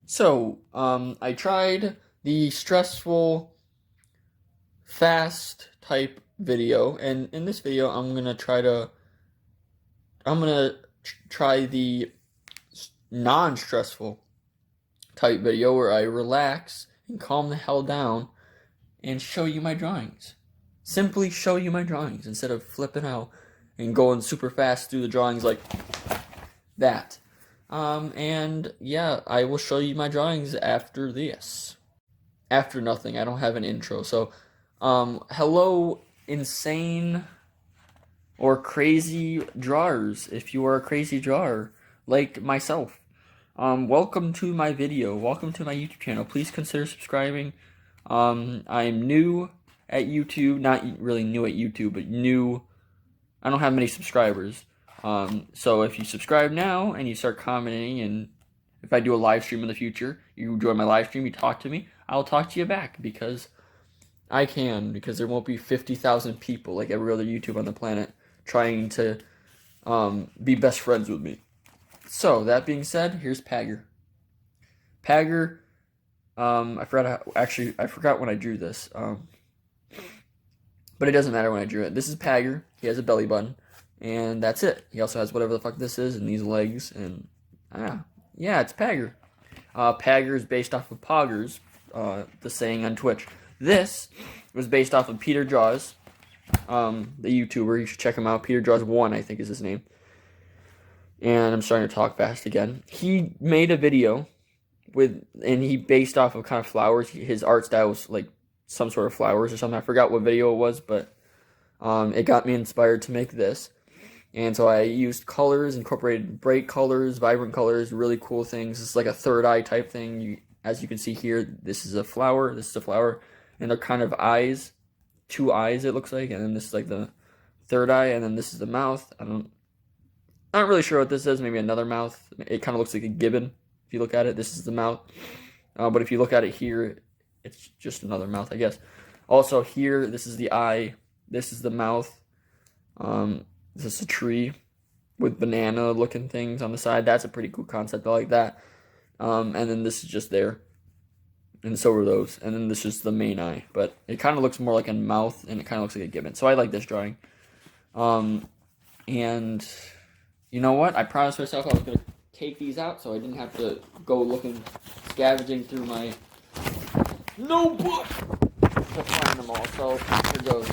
So, I tried the stressful, fast type video, and in this video, I'm gonna try the non-stressful type video where I relax and calm the hell down and show you my drawings. Simply show you my drawings instead of flipping out and going super fast through the drawings like that. And yeah, I will show you my drawings after this. After nothing, I don't have an intro. So, hello, insane or crazy drawers, if you are a crazy drawer, like myself. Welcome to my video. Welcome to my YouTube channel. Please consider subscribing. I'm new at YouTube. Not really new at YouTube, but new. I don't have many subscribers. So if you subscribe now and you start commenting, and if I do a live stream in the future, you join my live stream, you talk to me, I'll talk to you back because I can, because there won't be 50,000 people like every other YouTube on the planet trying to be best friends with me. So that being said, here's Pagger. Pagger, I forgot when I drew this, but it doesn't matter when I drew it. This is Pagger. He has a belly button. And that's it. He also has whatever the fuck this is, and these legs, and yeah, it's Pagger. Pagger is based off of Poggers, the saying on Twitch. This was based off of Peter Draws, the YouTuber. You should check him out. Peter Draws 1, I think is his name. And I'm starting to talk fast again. He made a video and he based off of kind of flowers. His art style was like some sort of flowers or something. I forgot what video it was, but it got me inspired to make this. And so I used colors, incorporated bright colors, vibrant colors, really cool things. It's like a third eye type thing. As you can see here, this is a flower, and they're kind of eyes, 2 eyes it looks like, and then this is like the third eye, and then this is the mouth. I'm not really sure what this is, maybe another mouth. It kind of looks like a gibbon, if you look at it. This is the mouth. But if you look at it here, it's just another mouth, I guess. Also here, this is the eye, this is the mouth. This is a tree with banana looking things on the side. That's a pretty cool concept. I like that. And then this is just there. And so are those. And then this is the main eye. But it kind of looks more like a mouth, and it kind of looks like a gibbon. So I like this drawing. And you know what? I promised myself I was going to take these out so I didn't have to go scavenging through my notebook to find them all. So here goes.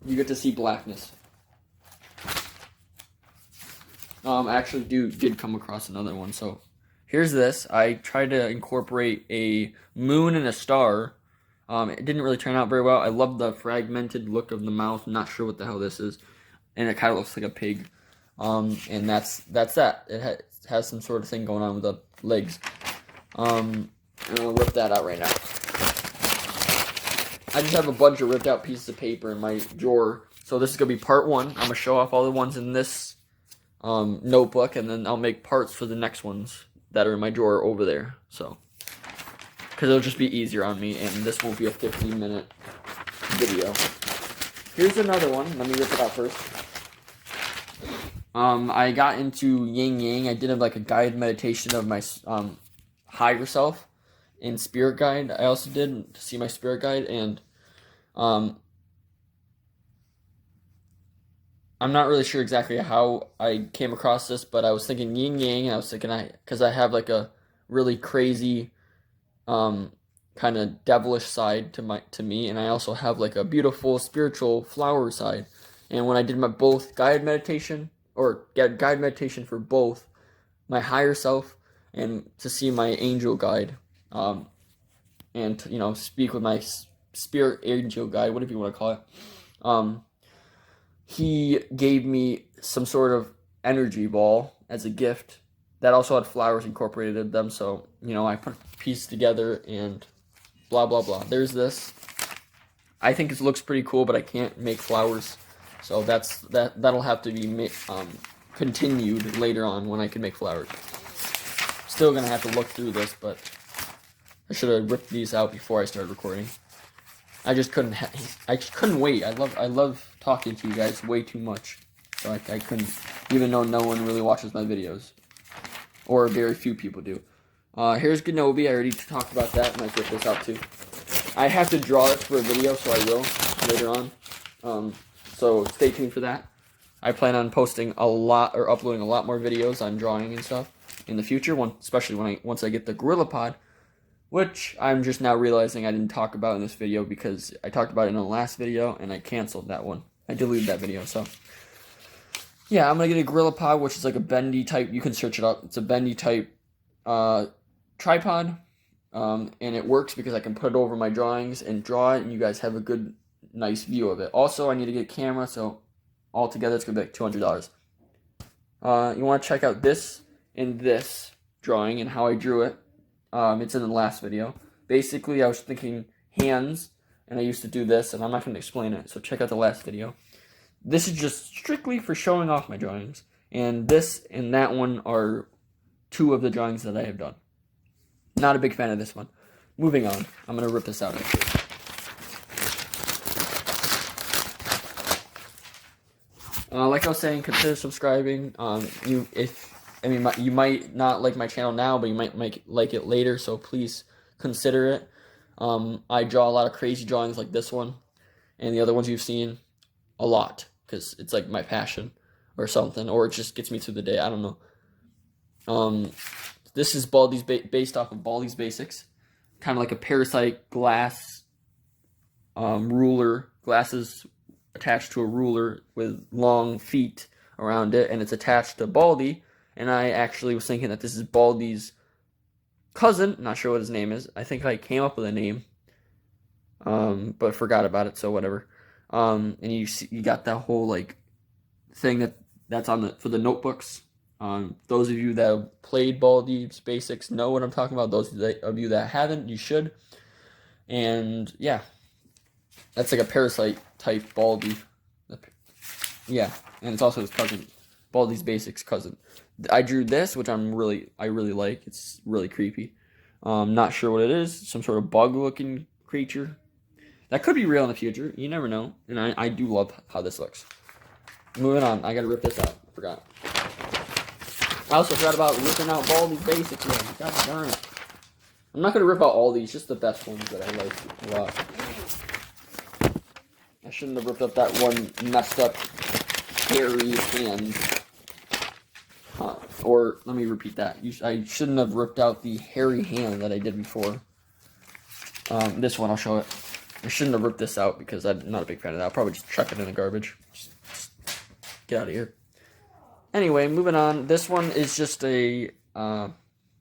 You get to see blackness. I actually did come across another one. So here's this. I tried to incorporate a moon and a star. It didn't really turn out very well. I love the fragmented look of the mouth. I'm not sure what the hell this is, and it kind of looks like a pig. And that's that. It has some sort of thing going on with the legs. And I'll rip that out right now. I just have a bunch of ripped out pieces of paper in my drawer. So this is going to be part 1. I'm going to show off all the ones in this notebook, and then I'll make parts for the next ones that are in my drawer over there. So, because it'll just be easier on me, and this won't be a 15-minute video. Here's another one. Let me rip it out first. I got into yin yang. I did like a guided meditation of my higher self and spirit guide. I also did to see my spirit guide, and I'm not really sure exactly how I came across this, but I was thinking yin yang, and I was thinking because I have like a really crazy, kind of devilish side to me, and I also have like a beautiful spiritual flower side. And when I did my both guided meditation for both my higher self and to see my angel guide, and to, speak with my spirit angel guide, whatever you want to call it. He gave me some sort of energy ball as a gift that also had flowers incorporated in them. So, I put a piece together and blah, blah, blah. There's this. I think it looks pretty cool, but I can't make flowers. So that'll have to be continued later on when I can make flowers. Still going to have to look through this, but I should have ripped these out before I started recording. I just couldn't wait. I love talking to you guys way too much. So I couldn't, even though no one really watches my videos. or very few people do. Here's Genobi. I already talked about that. Might rip this out too. I have to draw it for a video, so I will later on. So stay tuned for that. I plan on posting a lot or uploading a lot more videos on drawing and stuff in the future, especially once I get the GorillaPod, which I'm just now realizing I didn't talk about in this video because I talked about it in the last video and I canceled that one. I deleted that video, so yeah, I'm gonna get a GorillaPod, which is like a bendy type. You can search it up. It's a bendy type tripod, and it works because I can put it over my drawings and draw it, and you guys have a good, nice view of it. Also, I need to get a camera, so altogether it's gonna be like $200. You want to check out this and this drawing and how I drew it. It's in the last video. Basically, I was thinking hands, and I used to do this, and I'm not going to explain it, so check out the last video. This is just strictly for showing off my drawings, and this and that one are two of the drawings that I have done. Not a big fan of this one. Moving on. I'm going to rip this out actually. Like I was saying, consider subscribing. You might not like my channel now, but you might like it later, so please consider it. I draw a lot of crazy drawings like this one, and the other ones you've seen a lot, because it's like my passion or something, or it just gets me through the day, I don't know. This is Baldi's based off of Baldi's Basics, kind of like a parasite glass ruler, glasses attached to a ruler with long feet around it, and it's attached to Baldi. And I actually was thinking that this is Baldi's cousin. Not sure what his name is. I think I came up with a name, but forgot about it, so whatever. And you got that whole like thing that's on for the notebooks. Those of you that have played Baldi's Basics know what I'm talking about. Those of you that haven't, you should. And yeah, that's like a parasite type Baldi. Yeah, and it's also his cousin, Baldi's Basics cousin. I drew this, which I really like. It's really creepy. Not sure what it is. Some sort of bug-looking creature. That could be real in the future. You never know. And I do love how this looks. Moving on. I gotta rip this out. I forgot. I also forgot about ripping out Baldi's Basics. God darn it. I'm not gonna rip out all these. Just the best ones that I like a lot. I shouldn't have ripped up that one messed up hairy hand. Or, let me repeat that. I shouldn't have ripped out the hairy hand that I did before. This one, I'll show it. I shouldn't have ripped this out because I'm not a big fan of that. I'll probably just chuck it in the garbage. Just get out of here. Anyway, moving on. This one is just a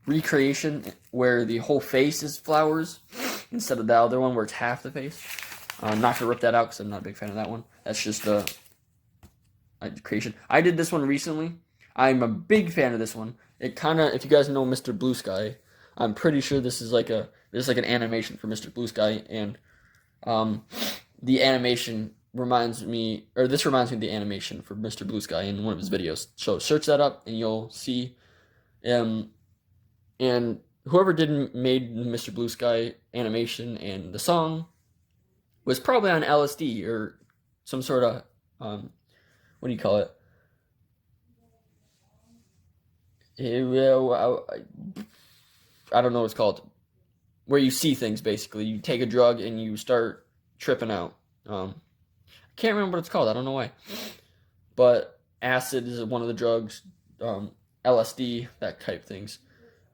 recreation where the whole face is flowers instead of the other one where it's half the face. I'm not going to rip that out because I'm not a big fan of that one. That's just a creation. I did this one recently. I'm a big fan of this one. It kind of, if you guys know Mr. Blue Sky, I'm pretty sure this is like an animation for Mr. Blue Sky, and the animation reminds me of the animation for Mr. Blue Sky in one of his videos. So search that up and you'll see. And whoever made Mr. Blue Sky animation and the song was probably on LSD or some sort of what do you call it? I don't know what it's called. Where you see things, basically. You take a drug and you start tripping out. I can't remember what it's called. I don't know why. But acid is one of the drugs. LSD, that type things.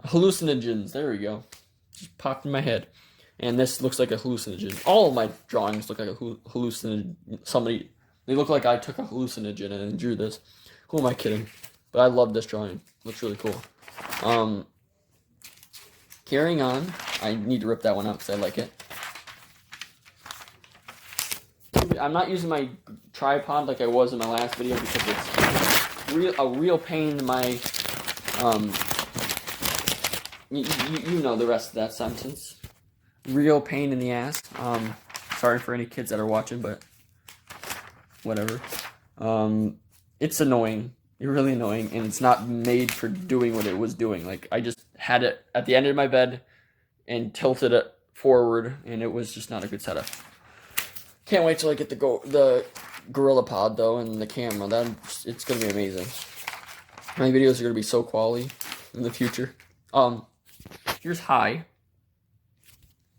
Hallucinogens, there we go. Just popped in my head. And this looks like a hallucinogen. All of my drawings look like a hallucinogen. They look like I took a hallucinogen and drew this. Who am I kidding? But I love this drawing. Looks really cool. Carrying on. I need to rip that one out because I like it. I'm not using my tripod like I was in my last video because it's a real pain in my... You know the rest of that sentence. Real pain in the ass. Sorry for any kids that are watching, but whatever. It's annoying. Really annoying, and it's not made for doing what it was doing. Like, I just had it at the end of my bed and tilted it forward, and it was just not a good setup. Can't wait till I get the GorillaPod, though, and the camera. It's going to be amazing. My videos are going to be so quality. in the future. Here's high.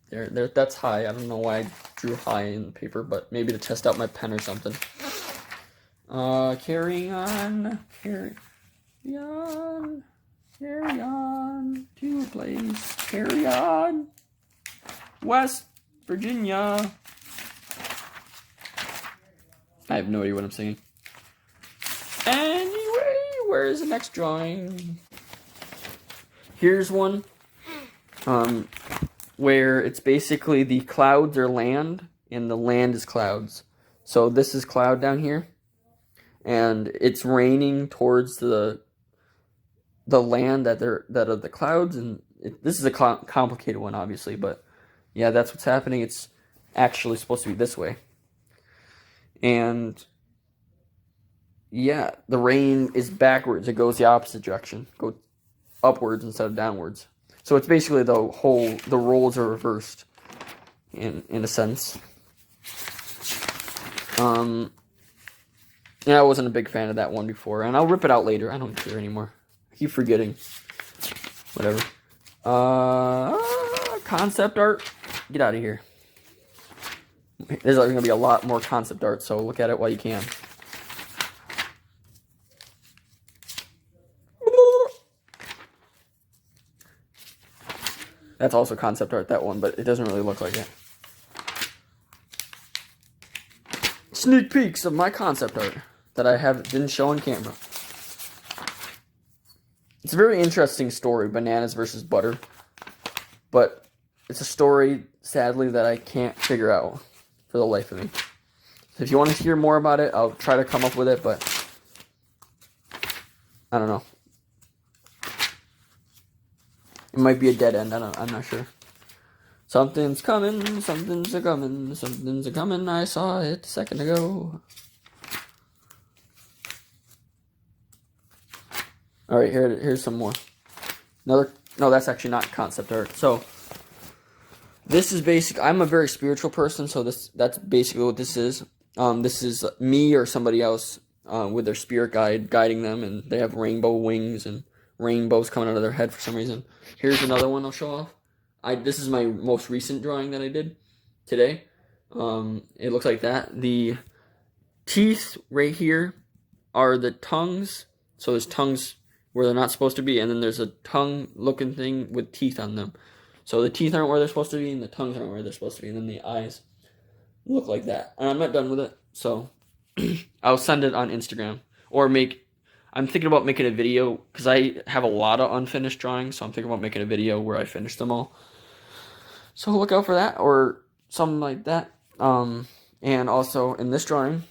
There, that's high. I don't know why I drew high in the paper, but maybe to test out my pen or something. Carry on to a place. Carry on, West Virginia. I have no idea what I'm singing. Anyway, where's the next drawing? Here's one, where it's basically the clouds are land, and the land is clouds. So this is cloud down here, and it's raining towards the land that are the clouds, and this is a complicated one, obviously, but yeah, that's what's happening. It's actually supposed to be this way, and yeah, the rain is backwards. It goes the opposite direction, go upwards instead of downwards. So it's basically the roles are reversed in a sense. Yeah, I wasn't a big fan of that one before, and I'll rip it out later. I don't care anymore. I keep forgetting. Whatever. Concept art. Get out of here. There's going to be a lot more concept art, so look at it while you can. That's also concept art, that one, but it doesn't really look like it. Sneak peeks of my concept art that I didn't show on camera. It's a very interesting story, bananas versus butter. But it's a story, sadly, that I can't figure out for the life of me. So if you want to hear more about it, I'll try to come up with it, but I don't know. It might be a dead end. I'm not sure. Something's coming. Something's a-coming. Something's a-coming. I saw it a second ago. All right, here's some more. No, that's actually not concept art. So this is basic. I'm a very spiritual person, so that's basically what this is. This is me or somebody else with their spirit guide guiding them, and they have rainbow wings and rainbows coming out of their head for some reason. Here's another one I'll show off. This is my most recent drawing that I did today. It looks like that. The teeth right here are the tongues. So there's tongues where they're not supposed to be, and then there's a tongue-looking thing with teeth on them. So the teeth aren't where they're supposed to be, and the tongues aren't where they're supposed to be, and then the eyes look like that. And I'm not done with it, so I'll send it on Instagram. Or I'm thinking about making a video, because I have a lot of unfinished drawings, so I'm thinking about making a video where I finish them all. So look out for that, or something like that. And also, in this drawing,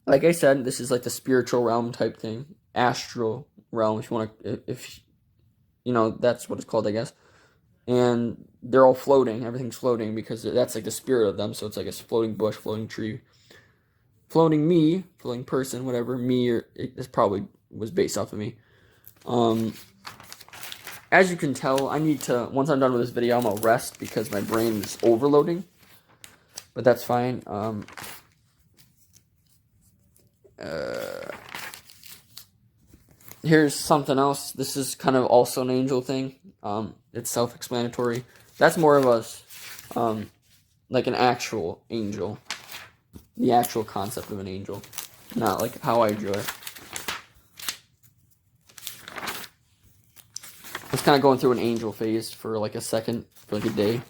like I said, this is like the spiritual realm type thing. Astral realm, if you want to, if you know, that's what it's called, I guess. And they're all floating. Everything's floating because that's like the spirit of them. So it's like a floating bush, floating tree, floating me, floating person, whatever. Me, or this probably was based off of me. As you can tell, I need to, once I'm done with this video, I'm going to rest because my brain is overloading. But that's fine. Here's something else. This is kind of also an angel thing. It's self-explanatory. That's more of a, like an actual angel. The actual concept of an angel. Not like how I drew it. I was kind of going through an angel phase for like a second, for like a day.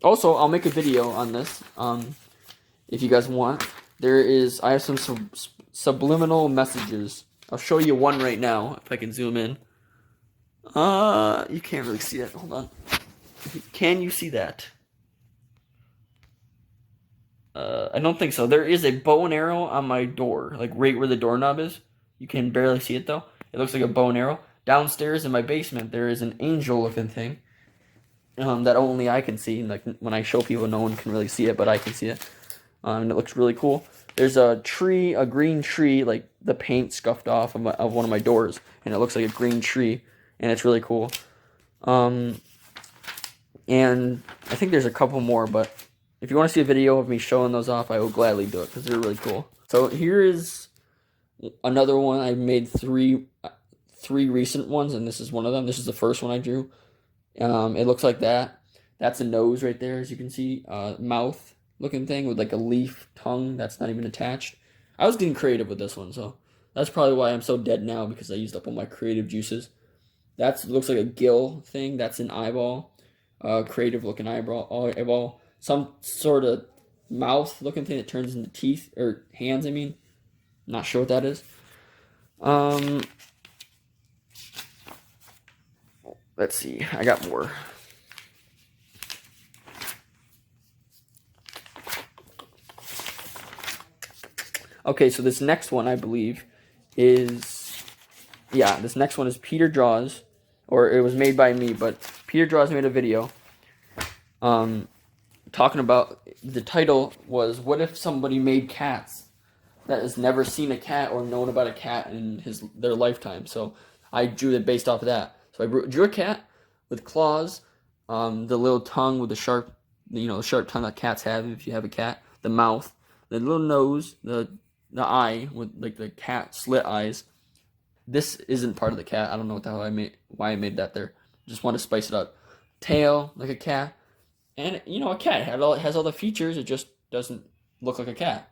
Also, I'll make a video on this, if you guys want. I have some subliminal messages. I'll show you one right now, if I can zoom in. You can't really see it. Hold on. Can you see that? I don't think so. There is a bow and arrow on my door, like right where the doorknob is. You can barely see it though. It looks like a bow and arrow. Downstairs in my basement, there is an angel-looking thing that only I can see. Like when I show people, no one can really see it, but I can see it. And it looks really cool. There's a tree, a green tree, like the paint scuffed off of one of my doors, and it looks like a green tree, and it's really cool. And I think there's a couple more, but if you want to see a video of me showing those off, I will gladly do it because they're really cool. So here is Another one, I made three recent ones, and this is one of them. This is the first one I drew. It looks like that. That's a nose right there, as you can see. Mouth looking thing with like a leaf tongue that's not even attached. I was getting creative with this one, so that's probably why I'm so dead now, because I used up all my creative juices. That looks like a gill thing. That's an eyeball. Creative looking eyeball. Some sort of mouth looking thing that turns into teeth, or hands, I mean. Not sure what that is. Let's see. I got more. Okay, so this next one, I believe, is... Yeah, this next one is Peter Draws. Or it was made by me, but Peter Draws made a video talking about... The title was, what if somebody made cats that has never seen a cat or known about a cat in their lifetime? So I drew it based off of that. So I drew a cat with claws, the little tongue with the sharp, the sharp tongue that cats have if you have a cat, the mouth, the little nose, the eye with like the cat slit eyes. This isn't part of the cat. I don't know what the hell why I made that there. Just want to spice it up. Tail like a cat, and a cat has all the features. It just doesn't look like a cat.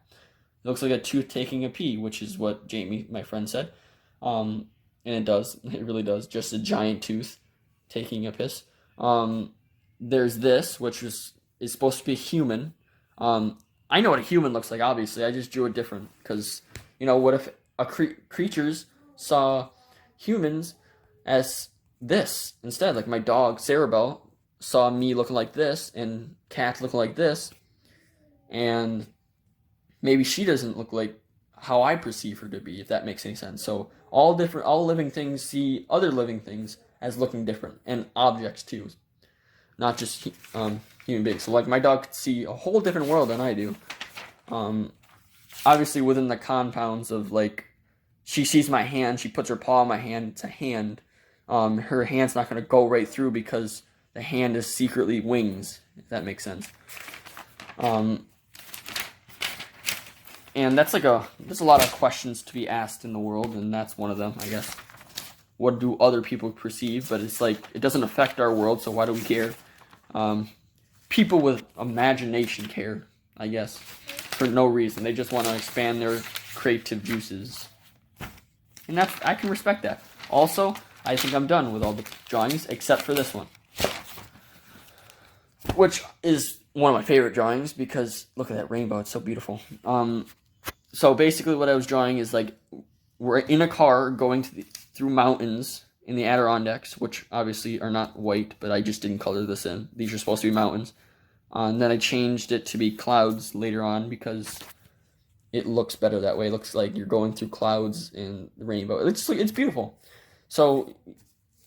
It looks like a tooth taking a pee, which is what Jamie, my friend, said. And it does. It really does. Just a giant tooth taking a piss. There's this, which is supposed to be a human. I know what a human looks like, obviously. I just drew it different. Because, what if creatures saw humans as this instead? Like my dog, Cerebel, saw me looking like this, and cats looking like this. And maybe she doesn't look like how I perceive her to be, if that makes any sense. So all living things see other living things as looking different, and objects too, not just human beings. So like my dog could see a whole different world than I do. Obviously within the compounds of like, she sees my hand, she puts her paw on my hand, it's a hand. Her hand's not going to go right through because the hand is secretly wings, if that makes sense. And there's a lot of questions to be asked in the world, and that's one of them, I guess. What do other people perceive? But it's like, it doesn't affect our world, so why do we care? People with imagination care, I guess, for no reason. They just want to expand their creative juices. And I can respect that. Also, I think I'm done with all the drawings, except for this one. Which is one of my favorite drawings, because look at that rainbow, it's so beautiful. So basically what I was drawing is like, we're in a car going through mountains in the Adirondacks, which obviously are not white, but I just didn't color this in. These are supposed to be mountains. And then I changed it to be clouds later on because it looks better that way. It looks like you're going through clouds and the rainbow. It's beautiful. So,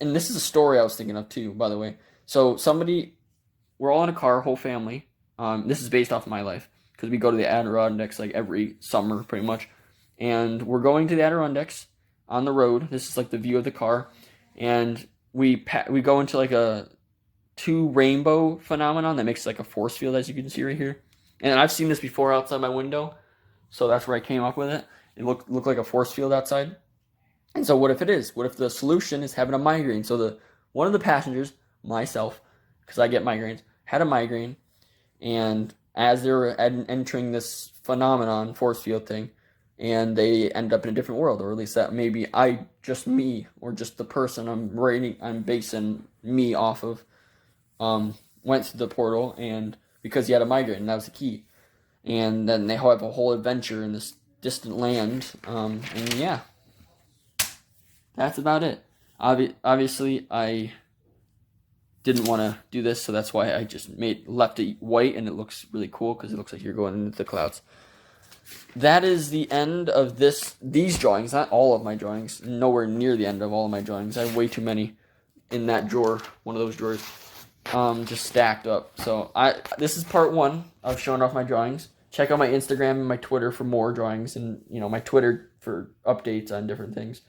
and this is a story I was thinking of too, by the way. So we're all in a car, whole family. This is based off of my life, because we go to the Adirondacks like every summer, pretty much. And we're going to the Adirondacks on the road. This is like the view of the car. And we go into like a two rainbow phenomenon that makes like a force field, as you can see right here. And I've seen this before outside my window, so that's where I came up with it. It looked like a force field outside. And so what if it is? What if the solution is having a migraine? So one of the passengers, myself, because I get migraines, had a migraine, and as they were entering this phenomenon, force field thing, and they end up in a different world, or at least that maybe me, or just the person I'm basing me off of, went through the portal, and because he had a migraine, and that was the key. And then they have a whole adventure in this distant land, and yeah, that's about it. Obviously, I didn't want to do this, so that's why I just left it white, and it looks really cool because it looks like you're going into the clouds. That is the end of these drawings. Not all of my drawings. Nowhere near the end of all of my drawings. I have way too many in that drawer, one of those drawers, just stacked up. So this is part 1 of showing off my drawings. Check out my Instagram and my Twitter for more drawings, and my Twitter for updates on different things.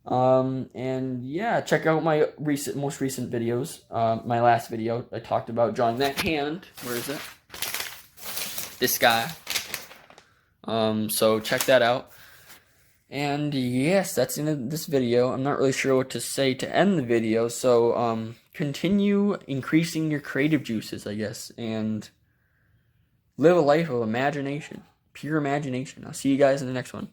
And yeah, check out my most recent videos. My last video, I talked about drawing that hand. Where is it? This guy. So check that out. And yes, that's the end of this video. I'm not really sure what to say to end the video, so continue increasing your creative juices, I guess, and live a life of imagination, pure imagination. I'll see you guys in the next one.